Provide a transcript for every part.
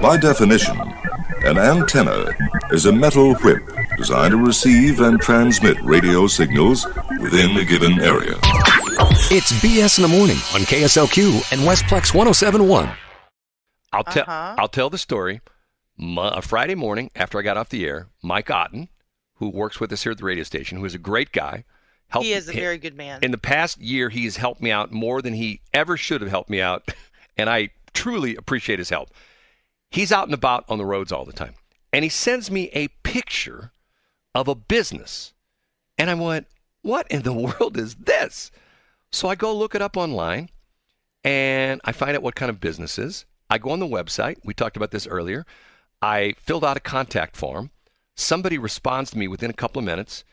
By definition, an antenna is a metal whip designed to receive and transmit radio signals within a given area. It's BS in the Morning on KSLQ and Westplex 107.1. I'll tell the story. A Friday morning after I got off the air, Mike Otten, who works with us here at the radio station, who is a great guy. He is a very good man. In the past year, he's helped me out more than he ever should have helped me out, and I truly appreciate his help. He's out and about on the roads all the time, and he sends me a picture of a business, and I went, what in the world is this? So I go look it up online, and I find out what kind of business it is. I go on the website. We talked about this earlier. I filled out a contact form. Somebody responds to me within a couple of minutes,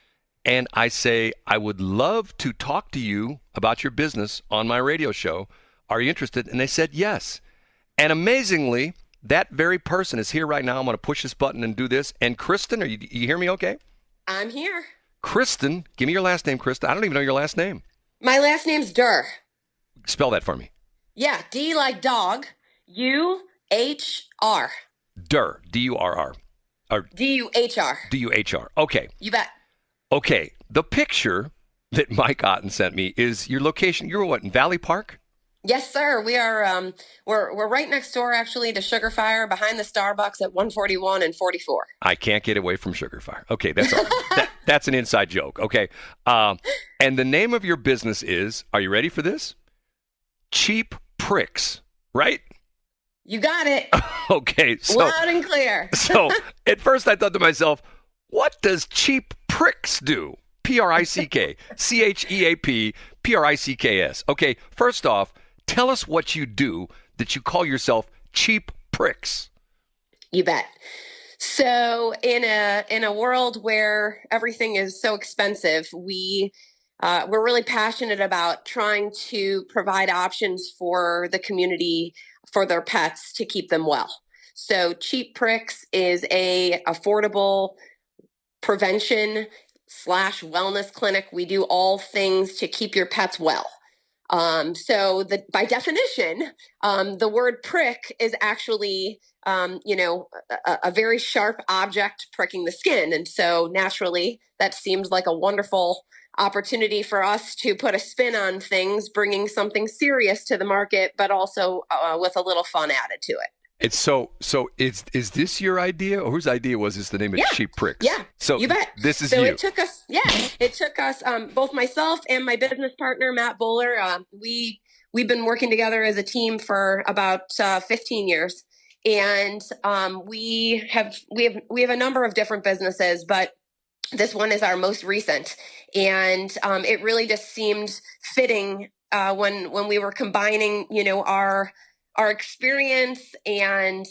and I say, I would love to talk to you about your business on my radio show. Are you interested? And they said yes. And amazingly, that very person is here right now. I'm going to push this button and do this. And Kristen, you hear me okay? I'm here. Kristen, give me your last name, Kristen. I don't even know your last name. My last name's Duhr. Spell that for me. Yeah, D like dog, U-H-R. Duhr, D-U-R-R. Or D-U-H-R. D-U-H-R. Okay. You bet. Okay. The picture that Mike Otten sent me is your location. You're what, in Valley Park? Yes, sir. We are. We're right next door, actually, to Sugar Fire, behind the Starbucks at 141 and 44. I can't get away from Sugar Fire. Okay, that's all. That's an inside joke. Okay, and the name of your business is. Are you ready for this? Cheap Pricks, right? You got it. Okay, so loud and clear. So at first I thought to myself, what does Cheap Pricks do? P-R-I-C-K, C-H-E-A-P, P-R-I-C-K-S. Okay, first off, tell us what you do that you call yourself Cheap Pricks. You bet. So in a world where everything is so expensive, we're really passionate about trying to provide options for the community, for their pets, to keep them well. So Cheap Pricks is a affordable prevention / wellness clinic. We do all things to keep your pets well. By definition, the word prick is actually, a very sharp object pricking the skin. And so naturally, that seems like a wonderful opportunity for us to put a spin on things, bringing something serious to the market, but also with a little fun added to it. It's so is this your idea, or whose idea was this, the name of Cheap Pricks? Yeah, so you bet. This is so you. It took us, both myself and my business partner, Matt Bowler. We've been working together as a team for about 15 years, and we have a number of different businesses, but this one is our most recent, and it really just seemed fitting when we were combining, our experience and,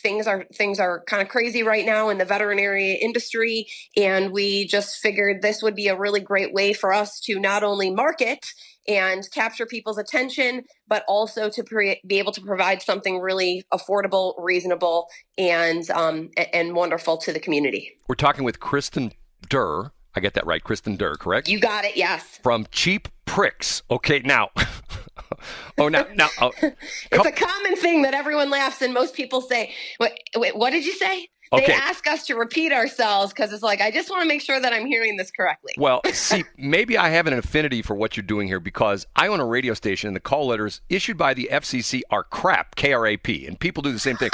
things are kind of crazy right now in the veterinary industry. And we just figured this would be a really great way for us to not only market and capture people's attention, but also to be able to provide something really affordable, reasonable, and wonderful to the community. We're talking with Kristen Duhr. I get that right, Kristen Duhr, correct? You got it, yes. From Cheap Pricks. Okay, now. It's a common thing that everyone laughs and most people say, wait, what did you say? Okay. They ask us to repeat ourselves because it's like, I just want to make sure that I'm hearing this correctly. Well, see, maybe I have an affinity for what you're doing here because I own a radio station and the call letters issued by the FCC are crap, K-R-A-P, and people do the same thing.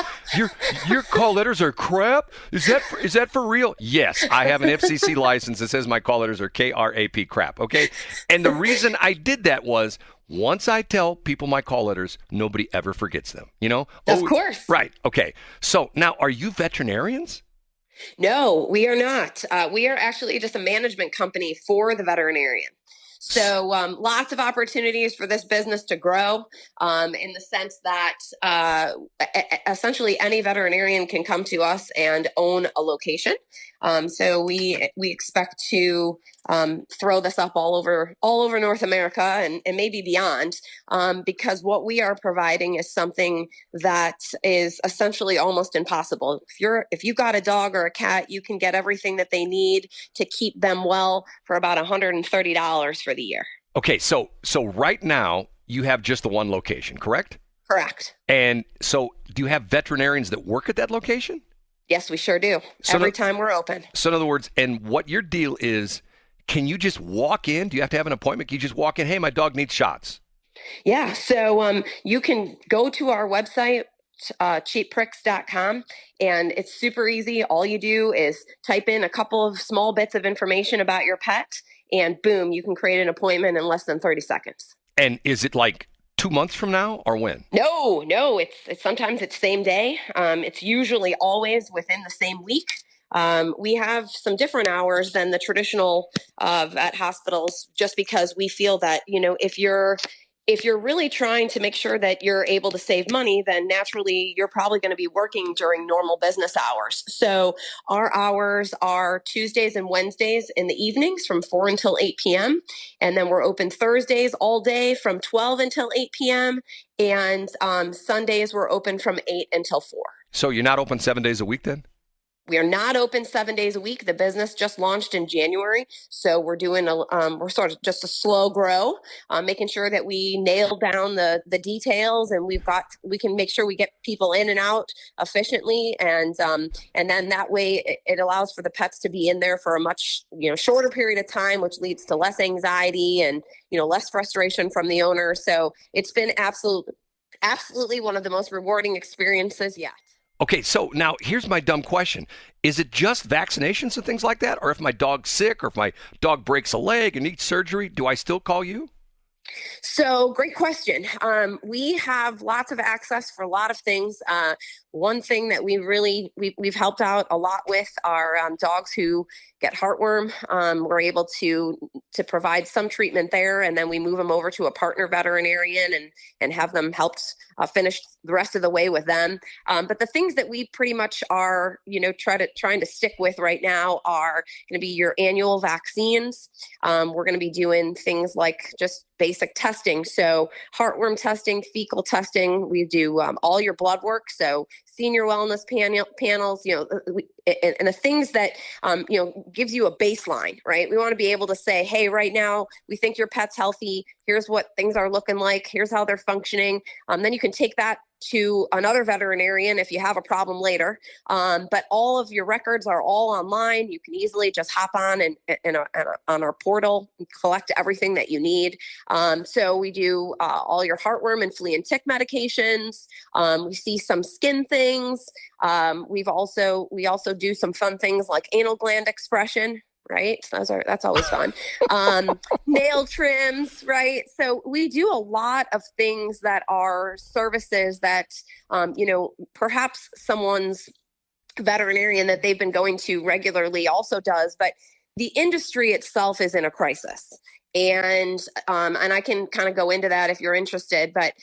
Your call letters are crap? Is that for real? Yes, I have an FCC license that says my call letters are K-R-A-P, crap, okay? And the reason I did that was once I tell people my call letters, nobody ever forgets them, Of course. Right. Okay. So now, are you veterinarians? No, we are not. We are actually just a management company for the veterinarian. So lots of opportunities for this business to grow in the sense that essentially any veterinarian can come to us and own a location. So we expect to throw this up all over North America and maybe beyond, because what we are providing is something that is essentially almost impossible. If you got a dog or a cat, you can get everything that they need to keep them well for about $130 for the year. Okay, so right now you have just the one location, correct? Correct. And so do you have veterinarians that work at that location? Yes, we sure do. Every time we're open. So in other words, and what your deal is, can you just walk in? Do you have to have an appointment? Can you just walk in? Hey, my dog needs shots. Yeah. So you can go to our website, cheappricks.com, and it's super easy. All you do is type in a couple of small bits of information about your pet, and boom, you can create an appointment in less than 30 seconds. And is it like 2 months from now or when? No, it's sometimes it's same day. It's usually always within the same week. We have some different hours than the traditional vet hospitals, just because we feel that, if you're really trying to make sure that you're able to save money, then naturally you're probably going to be working during normal business hours. So our hours are Tuesdays and Wednesdays in the evenings from 4 until 8 p.m. And then we're open Thursdays all day from 12 until 8 p.m. And Sundays we're open from 8 until 4. So you're not open 7 days a week then? We are not open 7 days a week. The business just launched in January, so we're doing we're sort of just a slow grow, making sure that we nail down the details, and we can make sure we get people in and out efficiently, and then that way it allows for the pets to be in there for a much shorter period of time, which leads to less anxiety and less frustration from the owner. So it's been absolutely one of the most rewarding experiences yet. Okay, so now here's my dumb question. Is it just vaccinations and things like that? Or if my dog's sick or if my dog breaks a leg and needs surgery, do I still call you? So great question. We have lots of access for a lot of things. One thing that we've helped out a lot with are dogs who get heartworm. We're able to provide some treatment there, and then we move them over to a partner veterinarian and have them helped finish the rest of the way with them. But the things that we pretty much are, trying to stick with right now are going to be your annual vaccines. We're going to be doing things like just basic testing. So heartworm testing, fecal testing. We do all your blood work. So senior wellness panels, and the things that, gives you a baseline, right? We want to be able to say, hey, right now we think your pet's healthy. Here's what things are looking like. Here's how they're functioning. Then you can take that to another veterinarian if you have a problem later. But all of your records are all online. You can easily just hop on on our portal and collect everything that you need. So we do all your heartworm and flea and tick medications. We see some skin things. We also do some fun things like anal gland expression. Right. That's always fun. Nail trims. Right. So we do a lot of things that are services that, perhaps someone's veterinarian that they've been going to regularly also does, but the industry itself is in a crisis. And I can kind of go into that if you're interested, but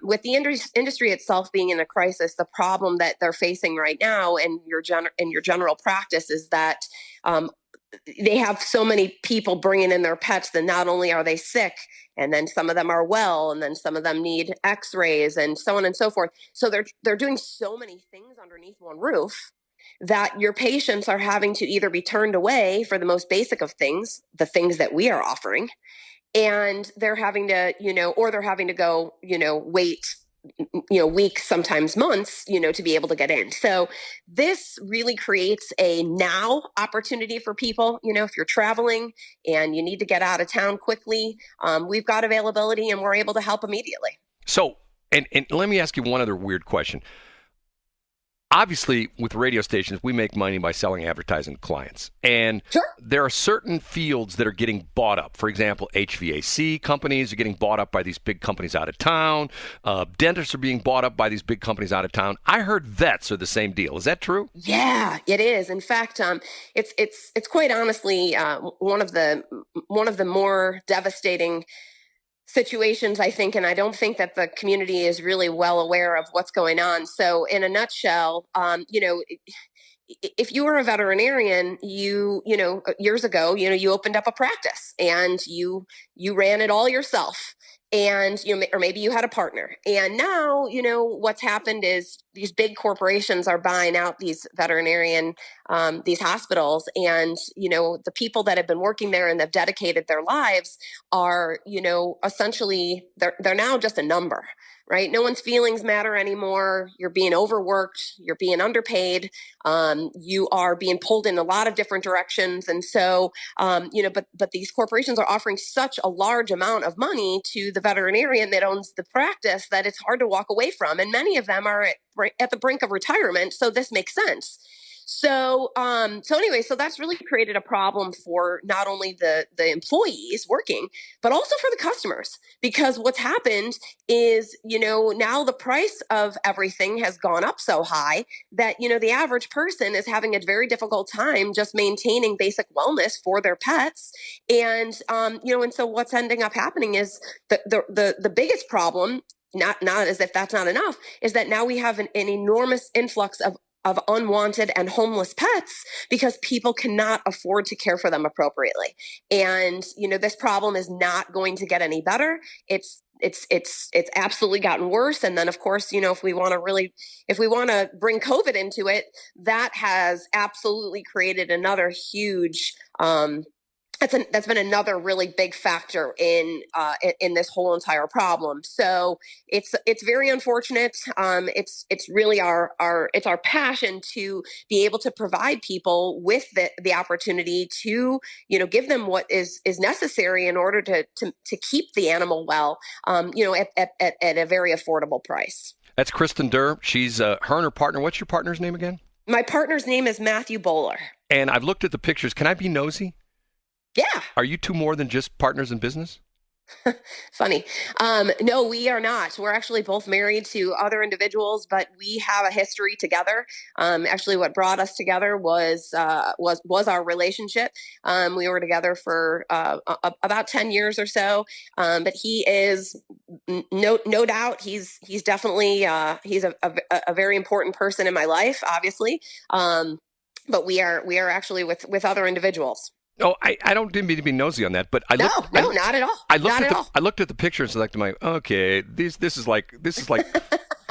with the industry itself being in a crisis, the problem that they're facing right now in your general practice is that they have so many people bringing in their pets that not only are they sick, and then some of them are well, and then some of them need x-rays and so on and so forth. So they're doing so many things underneath one roof that your patients are having to either be turned away for the most basic of things, the things that we are offering, and they're having to, or they're having to go, wait, weeks, sometimes months, to be able to get in. So this really creates a now opportunity for people. If you're traveling and you need to get out of town quickly, we've got availability and we're able to help immediately. So, and let me ask you one other weird question. Obviously, with radio stations, we make money by selling advertising to clients. And Sure. There are certain fields that are getting bought up. For example, HVAC companies are getting bought up by these big companies out of town. Dentists are being bought up by these big companies out of town. I heard vets are the same deal. Is that true? Yeah, it is. In fact, it's quite honestly one of the more devastating situations, I think, and I don't think that the community is really well aware of what's going on. So in a nutshell, if you were a veterinarian, years ago, you opened up a practice and you ran it all yourself. And, or maybe you had a partner. And now, what's happened is these big corporations are buying out these these hospitals. And, the people that have been working there and have dedicated their lives are, essentially, they're now just a number. right? No one's feelings matter anymore. You're being overworked. You're being underpaid. You are being pulled in a lot of different directions. And so, but these corporations are offering such a large amount of money to the veterinarian that owns the practice that it's hard to walk away from. And many of them are at the brink of retirement. So this makes sense. So that's really created a problem for not only the employees working, but also for the customers, because what's happened is, now the price of everything has gone up so high that, the average person is having a very difficult time just maintaining basic wellness for their pets. And so what's ending up happening is the biggest problem, not as if that's not enough, is that now we have an enormous influx of unwanted and homeless pets because people cannot afford to care for them appropriately. And, this problem is not going to get any better. It's absolutely gotten worse. And then, of course, if we want to bring COVID into it, that has absolutely created another huge, that's been another really big factor in this whole entire problem. So it's very unfortunate. It's really our passion to be able to provide people with the opportunity to give them what is necessary in order to keep the animal well, at a very affordable price. That's Kristen Duhr. She's her and her partner. What's your partner's name again? My partner's name is Matthew Bowler. And I've looked at the pictures. Can I be nosy? Yeah. Are you two more than just partners in business? Funny. No, we are not. We're actually both married to other individuals, but we have a history together. Actually, what brought us together was our relationship. We were together for about 10 years or so. But he is no doubt. He's definitely he's a very important person in my life, obviously. But we are actually with other individuals. Oh, I didn't mean to be nosy on that, but not at all. I looked at the pictures and this is like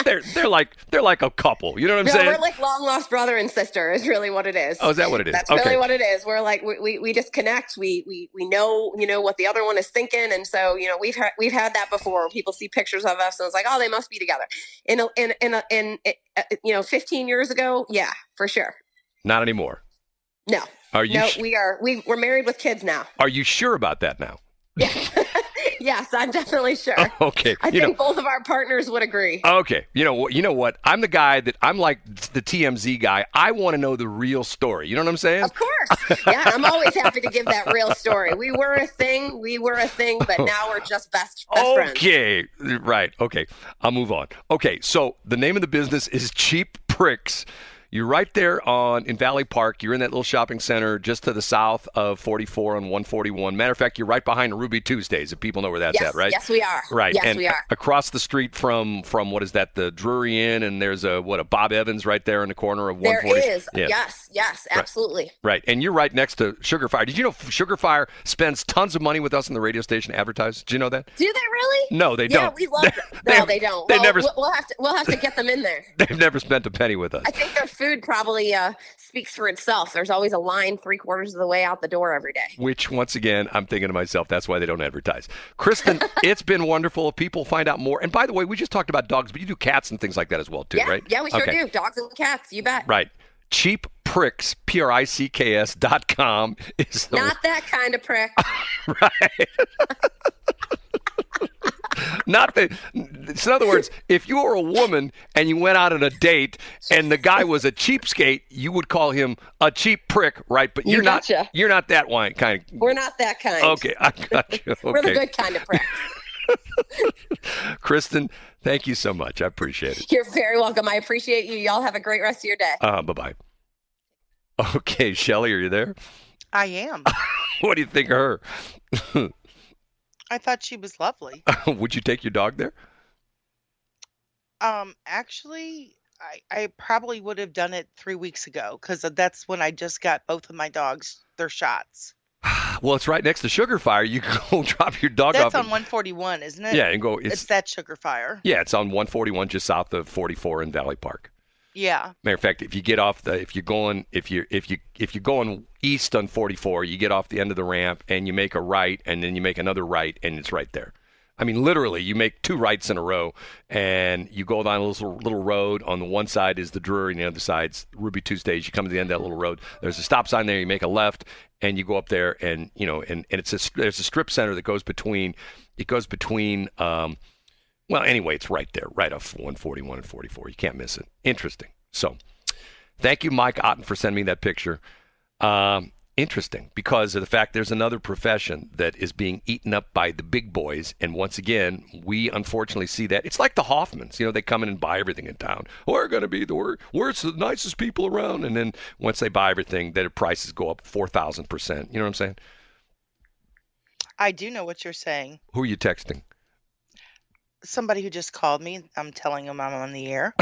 they're like a couple. You know what I'm saying? We're like long lost brother and sister is really what it is. Oh, is that what it is? That's really what it is. We're like we just connect. We know what the other one is thinking, and so we've had that before. Where people see pictures of us and it's like, oh, they must be together. In 15 years ago, yeah, for sure. Not anymore. No. Are you? No, we're married with kids now. Are you sure about that now? Yeah. Yes, I'm definitely sure. Okay. I think both of our partners would agree. Okay. You know what? I'm the guy I'm like the TMZ guy. I want to know the real story. You know what I'm saying? Of course. Yeah, I'm always happy to give that real story. We were a thing, but now we're just best friends. Okay. Right. Okay. I'll move on. Okay. So the name of the business is Cheap Pricks. You're right there in Valley Park. You're in that little shopping center just to the south of 44 and 141. Matter of fact, you're right behind Ruby Tuesdays, if people know where that's at, right? Yes, we are. Right. Yes, and we are. Across the street from what is that, the Drury Inn, and there's a Bob Evans right there in the corner of 140. There is. Yes, absolutely. Right. And you're right next to Sugar Fire. Did you know Sugar Fire spends tons of money with us on the radio station to advertise? Did you know that? Do they really? No, they don't. Yeah, we love them. No, they don't. We'll have to get them in there. They've never spent a penny with us. I think their food probably speaks for itself. There's always a line 3/4 of the way out the door every day. Which, once again, I'm thinking to myself, that's why they don't advertise. Kristen, it's been wonderful. If people find out more, and by the way, we just talked about dogs, but you do cats and things like that as well, too, right? Yeah, we sure do. Dogs and cats, you bet. Right. Cheap Pricks, PRICKS.com is not that kind of prick. Right. Not that. So in other words, if you were a woman and you went out on a date and the guy was a cheapskate, you would call him a cheap prick, right? But you're not. You're not that kind. We're not that kind. Okay, I got you. Okay. We're the good kind of prick. Kristen, thank you so much. I appreciate it. You're very welcome. I appreciate you. Y'all have a great rest of your day. Bye-bye. Okay, Shelley, are you there? I am. What do you think of her? I thought she was lovely. Would you take your dog there? Actually, I probably would have done it 3 weeks ago because that's when I just got both of my dogs their shots. Well, it's right next to Sugar Fire. You can go drop your dog off. That's on 141, isn't it? Yeah, and go. It's that Sugar Fire. Yeah, it's on 141, just south of 44 in Valley Park. Yeah. Matter of fact, if you get off if you're going east on 44, you get off the end of the ramp and you make a right, and then you make another right, and it's right there. I mean, literally, you make 2 rights in a row, and you go down a little road. On the one side is the Drury, and the other side's Ruby Tuesdays. You come to the end of that little road. There's a stop sign there. You make a left, and you go up there, and there's a strip center that goes between. It goes between. Well, anyway, it's right there, right off 141 and 44. You can't miss it. Interesting. So, thank you, Mike Otten, for sending me that picture. Interesting, because of the fact there's another profession that is being eaten up by the big boys. And once again, we unfortunately see that. It's like the Hoffmans. They come in and buy everything in town. We're going to be we're the nicest people around. And then once they buy everything, their prices go up 4,000%. You know what I'm saying? I do know what you're saying. Who are you texting? Somebody who just called me. I'm telling them I'm on the air.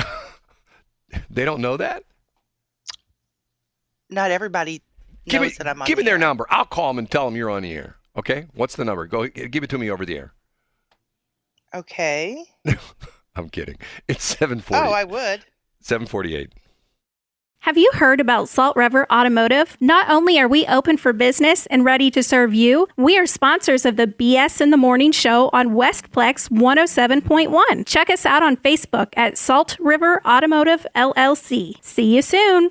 They don't know that? Not everybody knows that I'm on the air. Give me their number. I'll call them and tell them you're on the air. Okay? What's the number? Go give it to me over the air. Okay. I'm kidding. It's 740. Oh, I would. 748. Have you heard about Salt River Automotive? Not only are we open for business and ready to serve you, we are sponsors of the BS in the Morning Show on Westplex 107.1. Check us out on Facebook at Salt River Automotive LLC. See you soon.